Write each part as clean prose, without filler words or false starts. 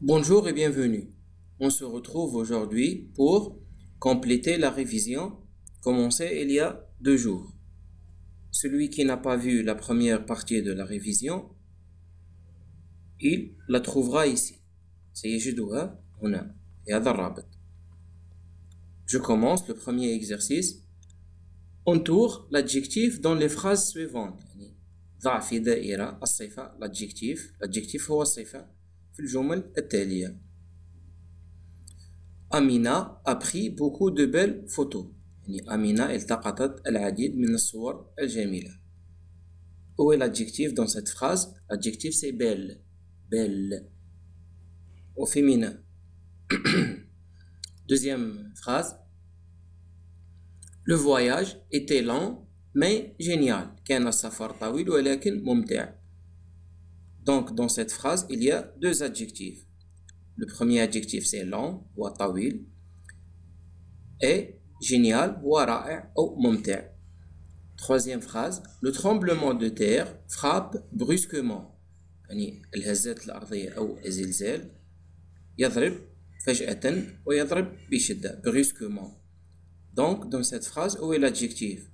Bonjour et bienvenue. On se retrouve aujourd'hui pour compléter la révision commencée il y a 2 jours. Celui qui n'a pas vu la première partie de la révision, il la trouvera ici. سيجدها هنا في هذا الرابط. Je commence le premier exercice. Entoure l'adjectif dans les phrases suivantes. يعني ضع في دائرة الصفة l'adjectif هو الصفة في الجمل التالية. Amina a pris beaucoup de belles photos. يعني Amina التقطت العديد من الصور الجميلة. Où est l'adjectif dans cette phrase? L'adjectif c'est belle. Belle. Au féminin. Deuxième phrase. Le voyage était lent mais génial. كان السفر طويل ولكن ممتع. Donc dans cette phrase il y a deux adjectifs. Le premier adjectif c'est lent ou طويل. Et génial ou رائع ou ممتع. Troisième phrase, le tremblement de terre frappe brusquement. يعني الهزات الأرضية أو الزلزال يضرب فجأة ويضرب بشدة brusquement. Donc dans cette phrase, où est l'adjectif?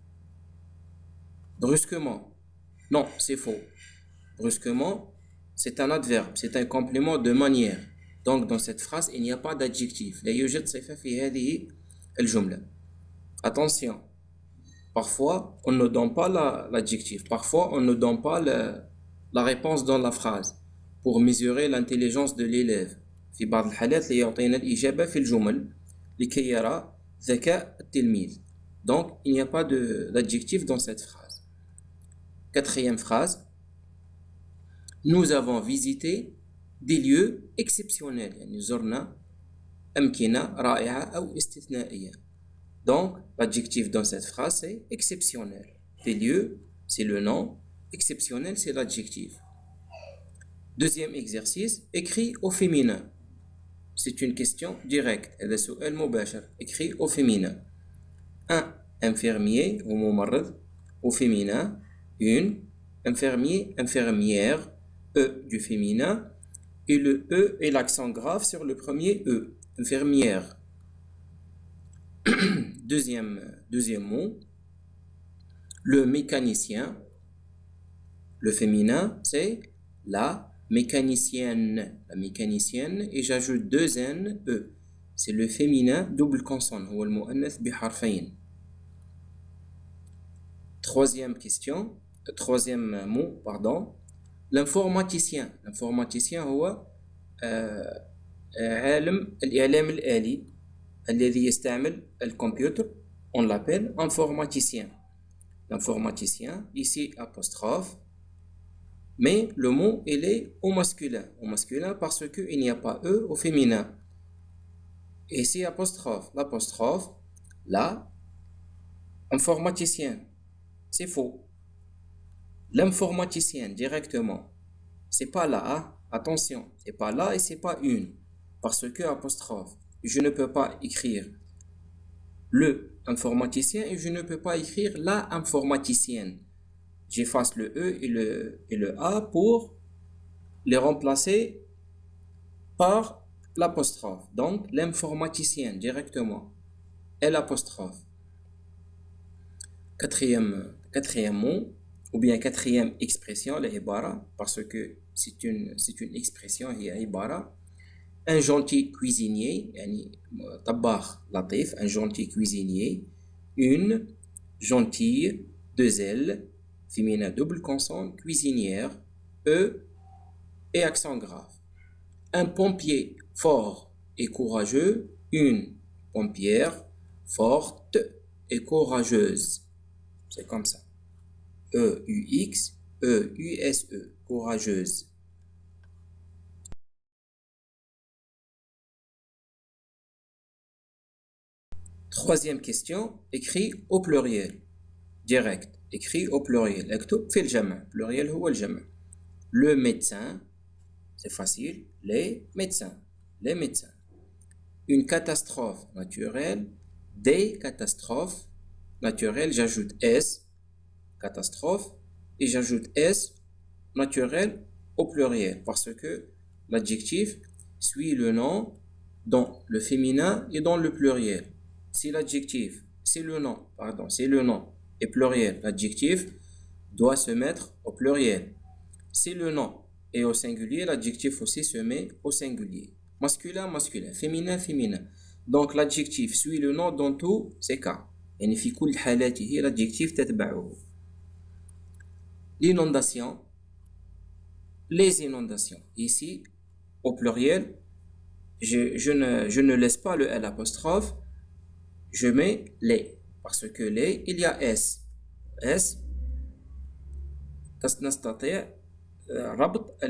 Brusquement. Non, c'est faux. Brusquement, c'est un adverbe, c'est un complément de manière. Donc dans cette phrase, il n'y a pas d'adjectif. لا يوجد صفة في هذه الجملة. Attention. Parfois, on ne donne pas l'adjectif. Parfois, on ne donne pas la réponse dans la phrase pour mesurer l'intelligence de l'élève. في بعض الحالات يعطينا الإجابة في الجمل لكي يرى ذكاء التلميذ. Donc, il n'y a pas d'adjectif dans cette phrase. Quatrième phrase. Nous avons visité des lieux exceptionnels. يعني زرنا أمكنة رائعة أو استثنائية. Donc, l'adjectif dans cette phrase, c'est exceptionnel. Des lieux, c'est le nom. Exceptionnel, c'est l'adjectif. Deuxième exercice, écrit au féminin. C'est une question directe. هذا سؤال مباشر. Écrit au féminin. Un infirmier ou ممرض au féminin. Une infirmier, infirmière. E du féminin. Et le E et l'accent grave sur le premier E. Infirmière. Deuxième mot, le mécanicien, le féminin, c'est la mécanicienne. La mécanicienne, et j'ajoute deux N, E. C'est le féminin double consonne, هو المؤنث بحرفين. Troisième mot, pardon. L'informaticien. L'informaticien هو عالم الإعلام الآلي. الذي يستعمل الكمبيوتر, on l'appelle informaticien. L'informaticien, ici apostrophe, mais le mot il est au masculin. Au masculin parce qu'il n'y a pas E au féminin. Et ici apostrophe. L'apostrophe, là, informaticien. C'est faux. L'informaticien directement. C'est pas là, hein? Attention, c'est pas là et c'est pas une. Parce que apostrophe. Je ne peux pas écrire le informaticien et je ne peux pas écrire la informaticienne. J'efface le E et le A pour les remplacer par l'apostrophe. Donc, l'informaticienne directement. Et l'apostrophe. Quatrième mot, ou bien quatrième expression, l'ibara, parce que c'est une expression, il y a ibara. Un gentil cuisinier, يعني طباخ لطيف, un gentil cuisinier, une gentille, deux L, féminin double consonne, cuisinière, E et accent grave. Un pompier fort et courageux, une pompière forte et courageuse. C'est comme ça. E-U-X, E-U-S-E, courageuse. Troisième question, écrit au pluriel. Direct, écrit au pluriel. اكتب في الجمع. Pluriel هو الجمع. Le médecin, c'est facile. Les médecins. Les médecins. Une catastrophe naturelle. Des catastrophes naturelles. J'ajoute S, catastrophe, et j'ajoute S, naturel au pluriel. Parce que l'adjectif, suit le nom dans le féminin et dans le pluriel. Si l'adjectif, c'est le nom et pluriel, l'adjectif doit se mettre au pluriel. Si le nom est au singulier, l'adjectif aussi se met au singulier. Masculin, masculin, féminin, féminin. Donc l'adjectif suit le nom dans tous ces cas. يعني في كل حالاته l'adjectif تتبعه. L'inondation, les inondations. Ici, au pluriel, je ne laisse pas le L apostrophe, je mets les. Parce que les, il y a S. S, نستطيع ربط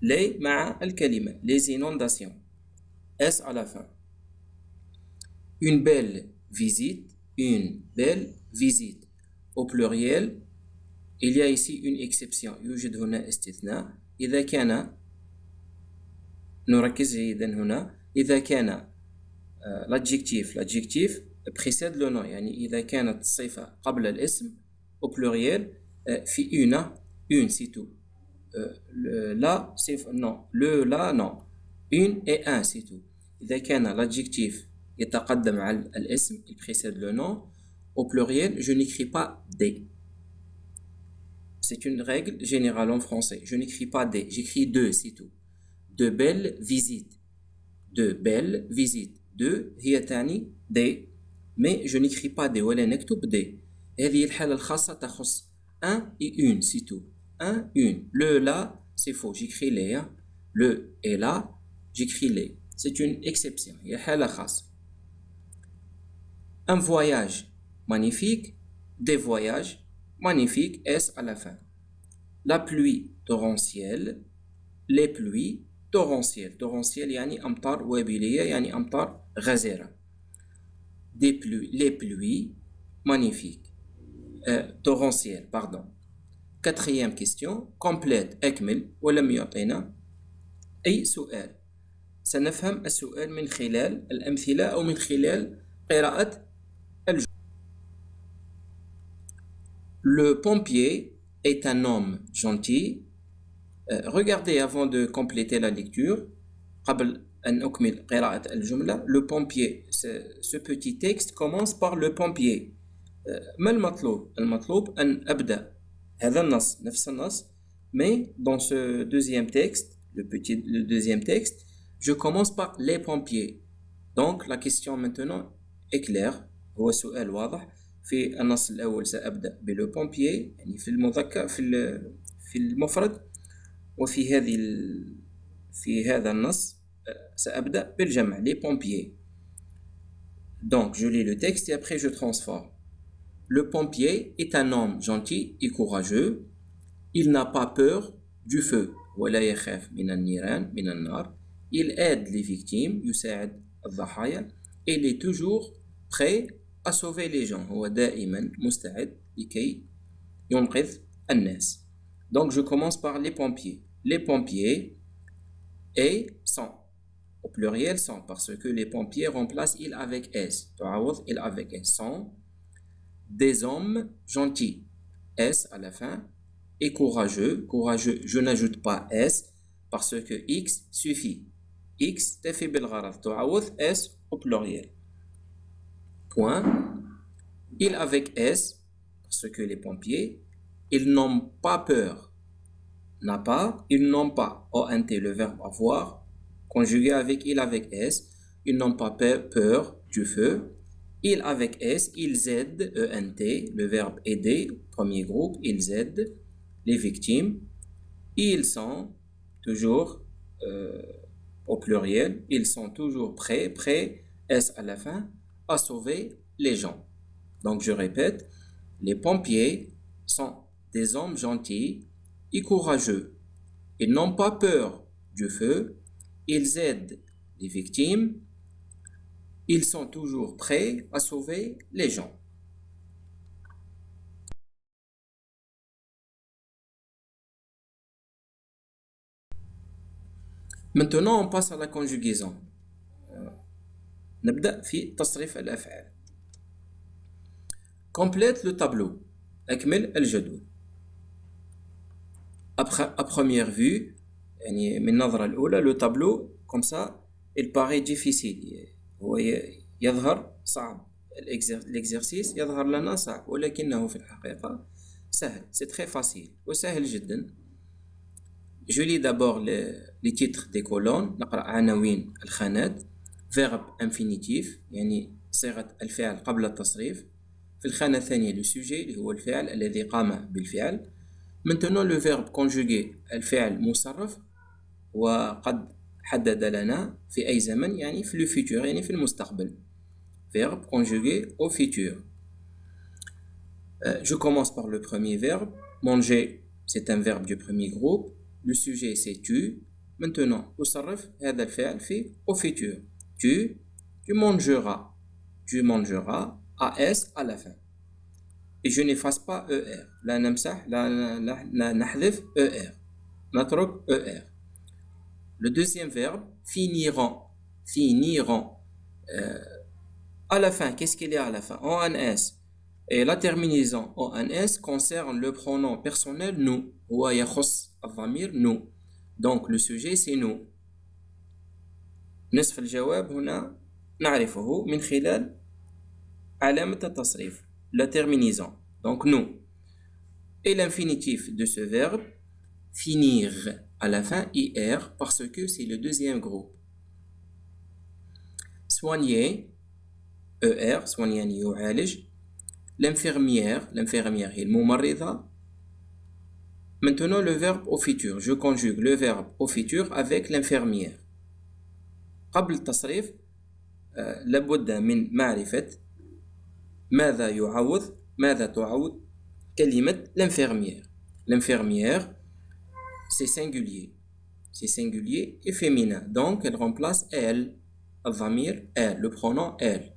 les مع الكلمة. Les inondations. S à la fin. Une belle visite. Une belle visite. Au pluriel, il y a ici une exception. يوجد هنا استثناء. إذا كان نركز جيدا هنا. إذا كان l'adjectif précède le nom. يعني إذا كانت الصفة قبل الاسم au pluriel في une c'est tout. La c'est non. Le la non. Une et un c'est tout. إذا كان l'adjectif يتقدم على الاسم, il précède le nom, au pluriel, je n'écris pas des. C'est une règle générale en français. Je n'écris pas des, j'écris deux, c'est tout. De belles visites. De belles visites. De هي تعني des, mais je n'écris pas des ولا نكتب des. هذه الحالة الخاصة تخص un et une, c'est tout. Un, une. Le la, c'est faux, j'écris les. Hein. Le et la, j'écris les. C'est une exception. هي حالة خاصة. Un voyage magnifique, des voyages magnifiques, S à la fin. La pluie torrentielle, les pluies torrentielles. Torrentielles, يعني أمطار وابلية, يعني أمطار غزيرة. Les pluies magnifiques. Torrentielles, pardon. Quatrième question, complète, أكمل, ولم يعطينا أي سؤال. سنفهم السؤال من خلال الأمثلة أو من خلال قراءة. Le pompier est un homme gentil. Regardez avant de compléter la lecture. قبل أن أكمل قراءة الجملة. Le pompier, ce petit texte commence par le pompier. ما المطلوب؟ المطلوب أن أبدأ هذا النص نفس النص, mais dans ce deuxième texte, le deuxième texte, je commence par les pompiers. Donc la question maintenant est claire. هو سؤال واضح. في النص الأول سأبدأ بلو بومبيي, يعني في المذكر في المفرد, وفي في هذا النص سأبدأ بالجمع les pompiers. Donc je lis le texte et après je transforme. Le pompier est un homme gentil et courageux. Il n'a pas peur du feu. ولا يخاف من النيران من النار. Il aide les victimes, يساعد الضحايا. Il est toujours prêt à sauver les gens. هو دائما مستعد لكي ينقذ الناس. Donc je commence par les pompiers. Les pompiers et sont. Au pluriel sont, parce que les pompiers remplacent il avec S. تعوض il avec S. Sont des hommes gentils. S à la fin. Et courageux. Courageux, je n'ajoute pas S parce que X suffit. X تفي بالغرض. تعوض S au pluriel. Point. Il avec S, parce que les pompiers, ils n'ont pas peur. N'a pas, ils n'ont pas. ONT, le verbe avoir, conjugué avec il avec S. Ils n'ont pas peur du feu. Il avec S, ils aident, ENT, le verbe aider, premier groupe, ils aident les victimes. Ils sont toujours, au pluriel, ils sont toujours prêts, S à la fin, à sauver les gens. Donc je répète, les pompiers sont des hommes gentils et courageux. Ils n'ont pas peur du feu, ils aident les victimes, ils sont toujours prêts à sauver les gens. Maintenant on passe à la conjugaison. نبدأ في تصريف الأفعال. Complète le tableau. أكمل الجدول. À première vue, يعني من النظرة الأولى لو تابلو كوم سا il paraît difficile هو يظهر صعب l'exercice يظهر لنا صعب ولكنه في الحقيقة سهل c'est très facile وسهل جدا. Je lis d'abord les titres des colonnes نقرأ عناوين الخانات. verbe infinitif يعني صيغة الفعل قبل التصريف. في الخانة الثانية le sujet اللي هو الفعل الذي قام بالفعل. maintenant le verbe conjugué الفعل مصرف وقد حدد لنا في أي زمن يعني في le futur يعني في المستقبل. verbe conjugué au futur. Je commence par le premier verbe. manger c'est un verbe du premier groupe. le sujet c'est tu. maintenant أصرف هذا الفعل في au futur. tu mangeras as à la fin. et je n'efface pas er. لا نمسح لا نحذف er. نترك er. le deuxième verbe finiront. À la fin, qu'est-ce qu'il y a à la fin? En NS. Et la terminaison en NS concerne le pronom personnel nous. هو يخص الضمير nous. Donc le sujet c'est nous. نصف الجواب هنا نعرفه من خلال علامة التصريف. La terminaison. Donc nous. Et l'infinitif de ce verbe finir à la fin IR parce que c'est le deuxième groupe. soigner ER soigner يعالج. l'infirmière هي الممرضة. maintenant le verbe au futur je conjugue le verbe au futur avec l'infirmière. قبل التصريف لابد من معرفة ماذا تعوض كلمة l'infirmière c'est singulier et féminin donc elle remplace elle. الضمير elle, le pronom elle.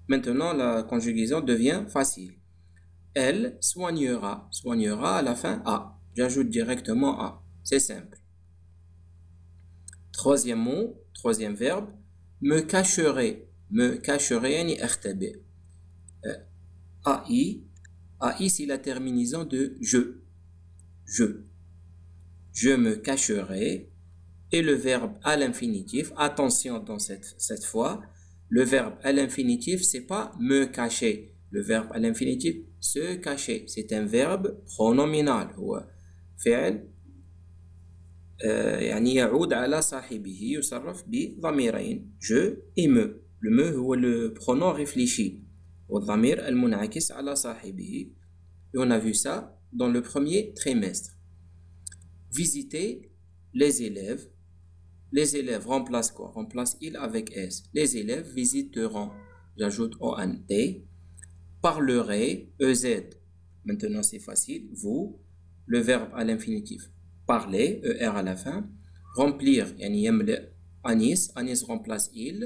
Maintenant la conjugaison devient facile. Elle soignera à la fin A. J'ajoute directement A. C'est simple. troisième verbe me cacherai يعني أختبئ. AI c'est la terminaison de je me cacherai. Et le verbe à l'infinitif, attention dans cette fois, le verbe à l'infinitif, c'est pas me cacher. Le verbe à l'infinitif, se cacher, c'est un verbe pronominal. هو فعل يعني يعود على صاحبه يصرف بضميرين je et me. Le me هو le pronom réfléchi والضمير المنعكس على صاحبه. Et on a vu ça dans le premier trimestre. Visiter les élèves. Les élèves remplacent quoi? Remplacent il avec s. Les élèves visiteront. J'ajoute ONT. Parlerai, EZ. Maintenant c'est facile. Vous. Le verbe à l'infinitif. Parler, ER à la fin. Remplir, yani yamle Anis. Anis remplace il.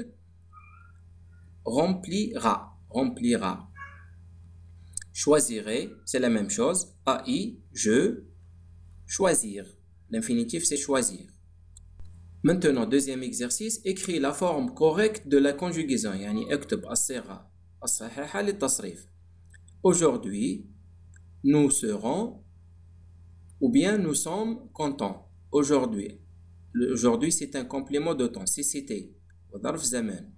Remplira. Choisirai, c'est la même chose. AI, je. Choisir. L'infinitif c'est choisir. Maintenant, deuxième exercice, écris la forme correcte de la conjugaison. يعني اكتب الصيغة الصحيحة للتصريف. Aujourd'hui, nous serons ou bien nous sommes contents. Aujourd'hui, c'est un complément de temps. Si c'était وظرف زمان.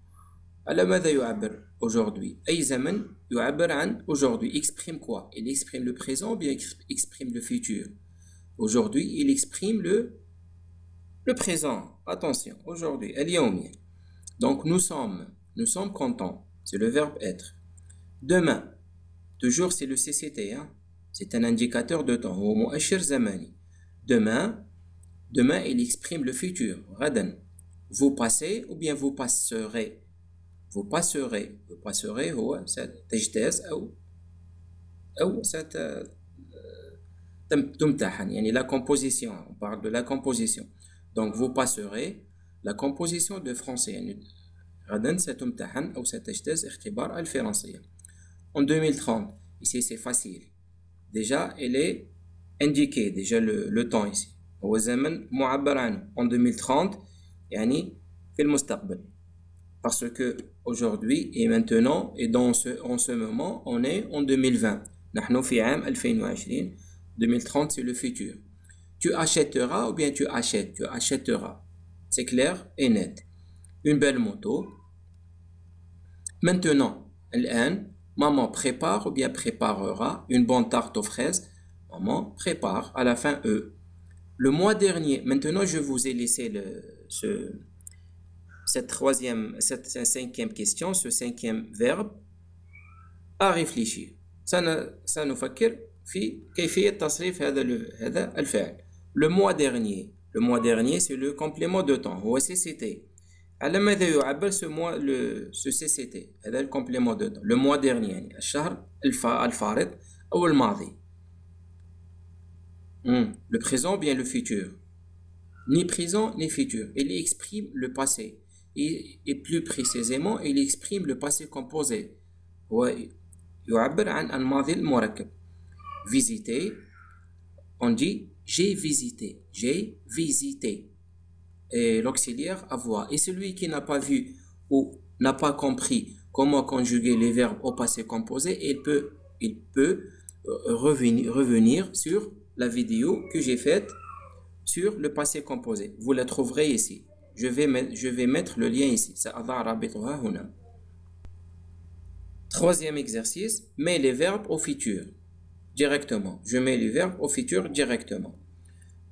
على ماذا يعبر aujourd'hui? أي زمن يعبر عن aujourd'hui. Exprime quoi? Il exprime le présent ou bien exprime le futur? Aujourd'hui, il exprime le présent. Attention, aujourd'hui, اليومي. Donc nous sommes contents. C'est le verbe être. Demain, toujours c'est le CCT. Hein? C'est un indicateur de temps. هو مؤشر زماني. Demain, il exprime le futur. غدا. Vous passez ou bien vous passerez. Vous passerez هو ستجتاز أو تمتحن. يعني la composition. On parle de la composition. Donc vous passerez la composition de français. يعني غدا ستمتحن أو ستجتاز اختبار الفرنسية. En 2030, ici c'est facile. Déjà, il est indiqué déjà le temps ici. هو زمن معبر عنه. En 2030, يعني في المستقبل. Parce que aujourd'hui et maintenant et en ce moment, on est en 2020. نحن في عام 2020. 2030 c'est le futur. Tu achèteras ou bien tu achètes. Tu achèteras. C'est clair et net. Une belle moto. Maintenant, maman prépare ou bien préparera une bonne tarte aux fraises. Maman prépare à la fin E. Le mois dernier, maintenant je vous ai laissé cette cinquième question, ce cinquième verbe à réfléchir. سنفكر في كيفية تصريف هذا الفعل. Le mois dernier c'est le complément de temps هو CCT. على ماذا يعبر ce CCT هذا le complément de temps. Le mois dernier يعني الشهر الفارط أو الماضي. Le présent ou bien le futur. Ni présent ni futur. Il exprime le passé. Et plus précisément, il exprime le passé composé. يعبر عن الماضي المركب. Visiter, on dit j'ai visité. J'ai visité. Et l'auxiliaire avoir. Et celui qui n'a pas vu ou n'a pas compris comment conjuguer les verbes au passé composé, il peut revenir sur la vidéo que j'ai faite sur le passé composé. Vous la trouverez ici. Je vais mettre le lien ici. Troisième exercice, mets les verbes au futur directement. Je mets les verbes au futur directement.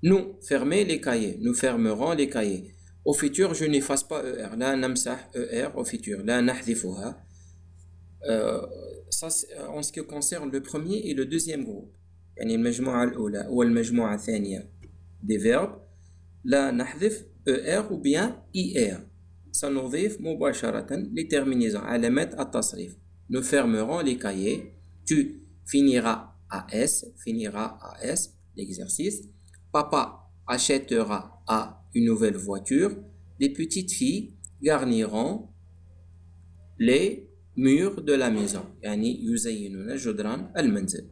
Nous, fermer les cahiers. Nous fermerons les cahiers. Au futur, je n'efface pas ER. لا نمسح ER au futur. لا نحذفها. Ça, en ce qui concerne le premier et le deuxième groupe. يعني المجموعة الأولى والمجموعة الثانية des verbes. لا نحذف ER ou bien IR. سنضيف مباشرة les terminaisons علامات التصريف. Nous fermerons les cahiers. Tu finiras à S, l'exercice. Papa achètera une nouvelle voiture. Les petites filles garniront les murs de la maison. يعني يزينون جدران المنزل.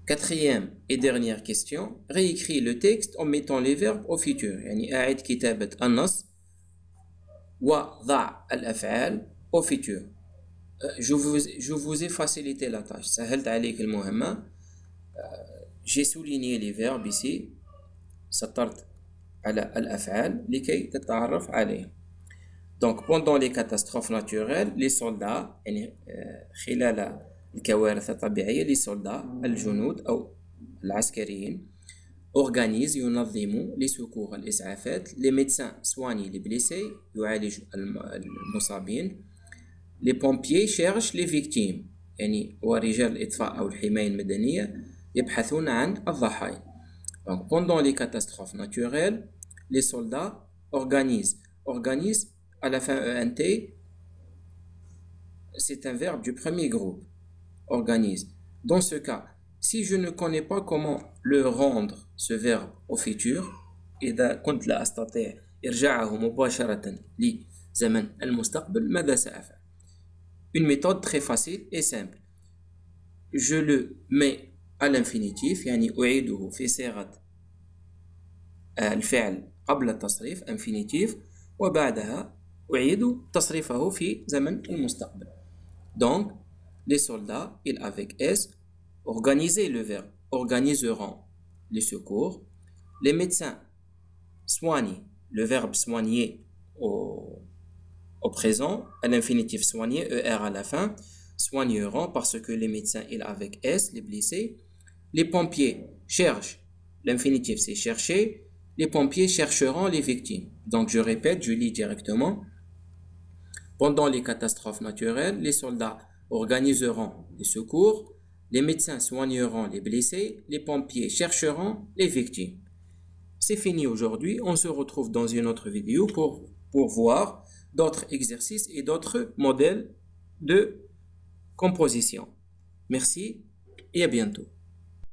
Quatrième et dernière question. Réécris le texte en mettant les verbes au futur. يعني أعد كتابة النص وضع الأفعال au futur. Je vous ai facilité la tâche. سهلت عليك المهمة. J'ai souligné les verbes ici. سطرت على الأفعال لكي تتعرف عليهم. Donc pendant les catastrophes naturelles, les soldats يعني خلال الكوارث الطبيعية les soldats الجنود أو العسكريين organisent ينظموا les secours الإسعافات. Les médecins soignent les blessés يعالجوا المصابين. Les pompiers cherchent les victimes يعني ورجال الإطفاء أو الحماية المدنية يبحثون عن الضحايا. Donc pendant les catastrophes naturelles, les soldats organisent à la fin ENT, c'est un verbe du premier groupe. Organise. Dans ce cas, si je ne connais pas comment le rendre ce verbe au futur, إذا كنت لا أستطيع إرجاعه مباشرة لزمن المستقبل ماذا سأفعل؟ Une méthode très facile et simple. Je le mets à l'infinitif يعني أعيده في صيغة الفعل قبل التصريف infinitif وبعدها أعيد تصريفه في زمن المستقبل. Donc les soldats, ils avec S, organiser le verbe, organiseront les secours. Les médecins soignent, le verbe soigner au présent, à l'infinitif soigner, ER à la fin, soigneront parce que les médecins, ils avec S, les blessés. Les pompiers cherchent, l'infinitif c'est chercher, les pompiers chercheront les victimes. Donc je répète, je lis directement. Pendant les catastrophes naturelles, les soldats organiseront les secours, les médecins soigneront les blessés, les pompiers chercheront les victimes. C'est fini aujourd'hui, on se retrouve dans une autre vidéo pour voir d'autres exercices et d'autres modèles de composition. Merci et à bientôt.